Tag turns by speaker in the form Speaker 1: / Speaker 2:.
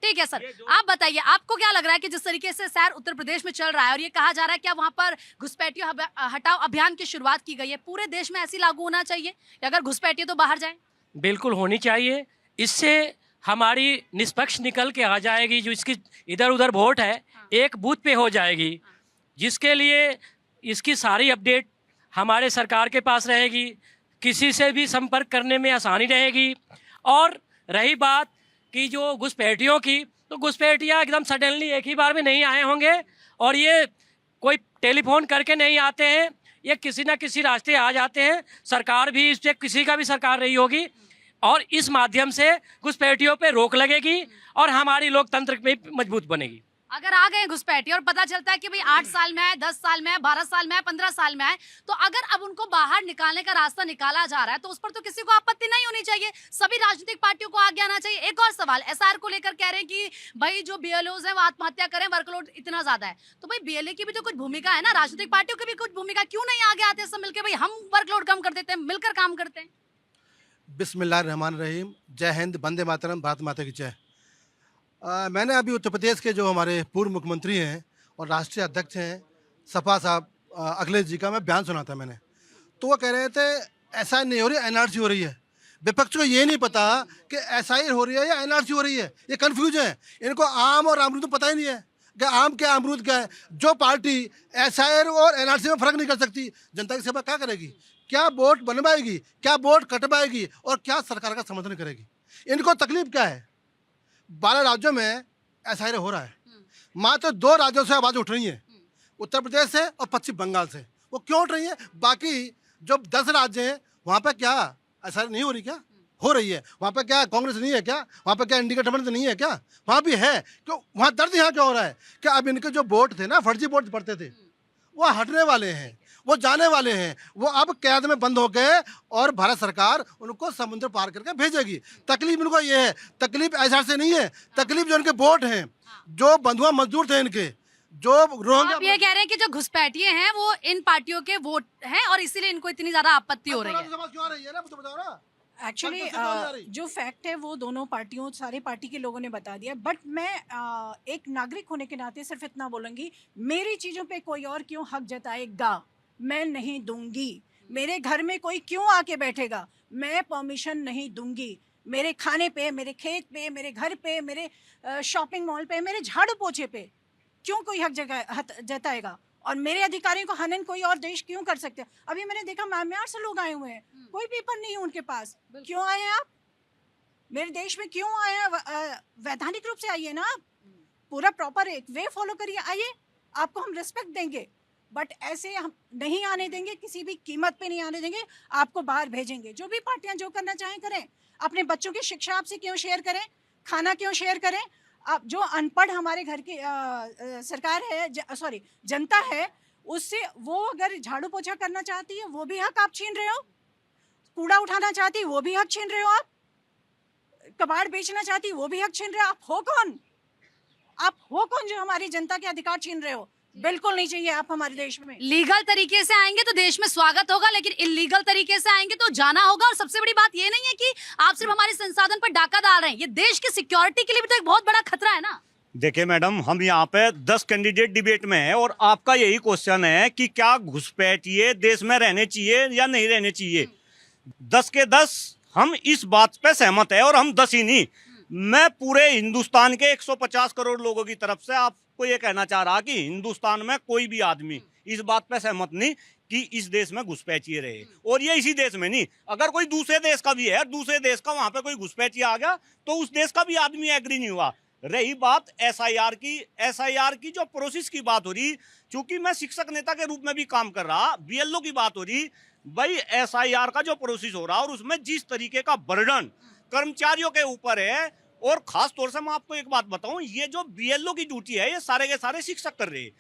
Speaker 1: ठीक है सर, आप बताइए आपको क्या लग रहा है कि जिस तरीके से सैर उत्तर प्रदेश में चल रहा है और ये कहा जा रहा है कि वहां पर घुसपैठियों हटाओ अभियान की शुरुआत की गई है, पूरे देश में ऐसी लागू होना चाहिए कि अगर घुसपैठिए तो बाहर जाए?
Speaker 2: बिल्कुल होनी चाहिए। इससे हमारी निष्पक्ष निकल के आ जाएगी, जो इसकी इधर उधर वोट है एक बूथ पे हो जाएगी, जिसके लिए इसकी सारी अपडेट हमारे सरकार के पास रहेगी, किसी से भी संपर्क करने में आसानी रहेगी। और रही बात कि जो घुसपैठियों की, तो घुसपैठिया एकदम सडनली एक ही बार में नहीं आए होंगे और ये कोई टेलीफोन करके नहीं आते हैं, ये किसी ना किसी रास्ते आ जाते हैं। सरकार भी इस पे, किसी का भी सरकार रही होगी और इस माध्यम से घुसपैठियों पे रोक लगेगी और हमारी लोकतंत्र में मजबूत बनेगी।
Speaker 1: अगर आ गए घुसपैठिए और पता चलता है कि भाई 8 साल में है, 10 साल में है, 12 साल में है, 15 साल में है, तो अगर अब उनको बाहर निकालने का रास्ता निकाला जा रहा है तो उस पर तो किसी को आपत्ति नहीं होनी चाहिए, सभी राजनीतिक पार्टियों को आगे आना चाहिए। एक और सवाल, एसआर को लेकर कह रहे हैं कि भाई जो बीएलओज हैं वो आत्महत्या करें, वर्कलोड इतना ज्यादा है, तो भाई बीएलए की भी तो कुछ भूमिका है ना, राजनीतिक पार्टियों की भी कुछ भूमिका, क्यों नहीं आगे आते सब मिलकर, भाई हम वर्कलोड कम कर देते हैं, मिलकर काम करते हैं।
Speaker 3: बिस्मिल्लाहिर्रहमानिर्रहीम। जय हिंद, वंदे मातरम, भारत माता की जय। मैंने अभी उत्तर प्रदेश के जो हमारे पूर्व मुख्यमंत्री हैं और राष्ट्रीय अध्यक्ष हैं सपा साहब अखिलेश जी का मैं बयान सुना था मैंने, तो वो कह रहे थे ऐसा नहीं हो रही, एनआरसी हो रही है। विपक्ष को ये नहीं पता कि एसआई हो रही है या एनआरसी हो रही है, ये कन्फ्यूज है। इनको आम और अमरूद तो पता ही नहीं है कि आम क्या अमरूद क्या है। जो पार्टी एसआई और एनआरसी में फ़र्क नहीं कर सकती, जनता की सेवा क्या करेगी, क्या वोट बनवाएगी, क्या वोट कटवाएगी और क्या सरकार का समर्थन करेगी। इनको तकलीफ क्या है, 12 राज्यों में एसआई हो रहा है, मात्र 2 राज्यों से आवाज़ उठ रही है, उत्तर प्रदेश से और पश्चिम बंगाल से। वो क्यों उठ रही है? बाकी जो 10 राज्य हैं वहाँ पे क्या एसआई नहीं हो रही? क्या हो रही है? वहाँ पे क्या कांग्रेस नहीं है क्या? वहाँ पे क्या इंडिया गठबंधन नहीं है क्या? वहाँ भी है। क्यों वहाँ दर्द यहाँ क्या हो रहा है कि अब इनके जो वोट थे ना, फर्जी वोट पड़ते थे, वो हटने वाले हैं, वो जाने वाले हैं, वो अब कैद में बंद हो गए और भारत सरकार उनको समुद्र पार करके भेजेगी। तकलीफ इनको ये है, तकलीफ ऐसा से नहीं है, तकलीफ जो इनके वोट हैं, जो बंधुआ मजदूर थे इनके, जो रोहिंग्या।
Speaker 1: आप ये कह रहे हैं कि जो घुसपैठिए हैं वो इन पार्टियों के वोट हैं और इसीलिए इनको इतनी ज्यादा आपत्ति हो रही है।
Speaker 3: क्यों आ रही है ना, मुझे बताओ ना।
Speaker 4: एक्चुअली जो फैक्ट है वो दोनों पार्टियों, सारे पार्टी के लोगों ने बता दिया, बट मैं एक नागरिक होने के नाते सिर्फ इतना बोलूँगी, मेरी चीज़ों पे कोई और क्यों हक जताएगा, मैं नहीं दूंगी। मेरे घर में कोई क्यों आके बैठेगा, मैं परमिशन नहीं दूंगी। मेरे खाने पे, मेरे खेत पे, मेरे घर पे, मेरे शॉपिंग मॉल पे, मेरे झाड़ू पोछे पे क्यों कोई हक जताएगा, और मेरे अधिकारियों को हनन कोई और देश क्यों कर सकते हैं। अभी मैंने देखा म्यांमार से लोग आए हुए हैं, कोई पेपर नहीं है उनके पास, क्यों आए हैं आप मेरे देश में, क्यों आए हैं? वैधानिक रूप से आइए ना, आप पूरा प्रॉपर एक वे फॉलो करिए, आइए, आपको हम रिस्पेक्ट देंगे, बट ऐसे हम नहीं आने देंगे, किसी भी कीमत पे नहीं आने देंगे, आपको बाहर भेजेंगे। जो भी पार्टियां जो करना चाहें करें, अपने बच्चों की शिक्षा आपसे क्यों शेयर करें, खाना क्यों शेयर करें। आप जो अनपढ़ हमारे घर की सरकार है, सॉरी जनता है, उससे वो अगर झाड़ू पोछा करना चाहती है वो भी हक आप छीन रहे हो, कूड़ा उठाना चाहती है वो भी हक छीन रहे हो, आप कबाड़ बेचना चाहती है वो भी हक छीन रहे हो। आप हो कौन? आप हो कौन जो हमारी जनता के अधिकार छीन रहे हो? बिल्कुल नहीं चाहिए आप हमारे देश में।
Speaker 1: लीगल तरीके से आएंगे तो देश में स्वागत होगा, लेकिन इलीगल तरीके से आएंगे तो जाना होगा। और सबसे बड़ी बात ये नहीं है कि आप सिर्फ हमारे संसाधन पर डाका डाल रहे हैं, ये देश की सिक्योरिटी के लिए भी तो एक बहुत बड़ा खतरा है ना।
Speaker 5: देखिए मैडम, हम यहाँ पे 10 कैंडिडेट डिबेट में है और आपका यही क्वेश्चन है कि क्या घुसपैठिए देश में रहने चाहिए या नहीं रहने चाहिए। 10 के 10 हम इस बात पे सहमत है, और हम 10 ही नहीं, मैं पूरे हिंदुस्तान के 150 करोड़ लोगों की तरफ से आपको ये कहना चाह रहा कि हिंदुस्तान में कोई भी आदमी इस बात पे सहमत नहीं कि इस देश में घुसपैठिए रहे। और ये इसी देश में नहीं, अगर कोई दूसरे देश का भी है, दूसरे देश का वहां पे कोई घुसपैठिए आ गया तो उस देश का भी आदमी एग्री नहीं हुआ। रही बात एसआईआर की जो प्रोसेस की बात हो रही, चूंकि मैं शिक्षक नेता के रूप में भी काम कर रहा, बीएलओ की बात हो रही, भाई एसआईआर का जो प्रोसेस हो रहा और उसमें जिस तरीके का बर्डन कर्मचारियों के ऊपर है, और खास तौर से मैं आपको एक बात बताऊं, ये जो बीएलओ की ड्यूटी है ये सारे के सारे शिक्षक कर रहे हैं,